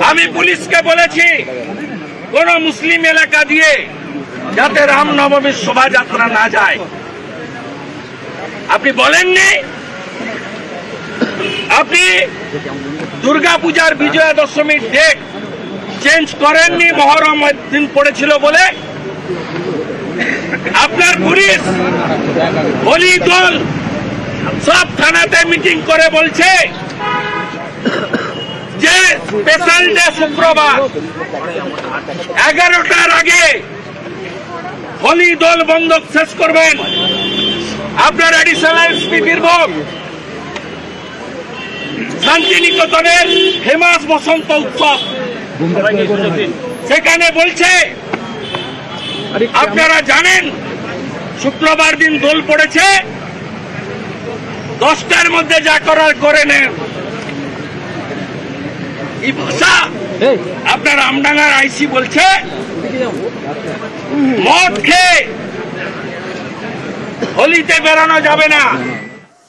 আমি পুলিশকে বলেছি কোন মুসলিম এলাকা দিয়ে যাতে রামনবমীর শোভাযাত্রা না যায়। আপনি বলেননি, আপনি দুর্গাপূজার বিজয়া দশমীর ডেট চেঞ্জ করেননি মহরম দিন পড়েছিল বলে। আপনার পুলিশ হোলি দল সব থানাতে মিটিং করে বলছে যে স্পেশাল ডে শুক্রবার 11টার আগে হোলি দল বন্ধক শেষ করবেন। আপনার এডিশনাল এসপি বীরভূম শান্তিনিকেতনের ফেমাস বসন্ত উৎসব সেখানে বলছে আপনারা জানেন শুক্রবার দিন দোল পড়েছে, 10টার মধ্যে যা করার করে নেন। এই ভাষা আপনার আমডাঙ্গার আইসি বলছে মদ খেয়ে হোলিতে বেরোনো যাবে না।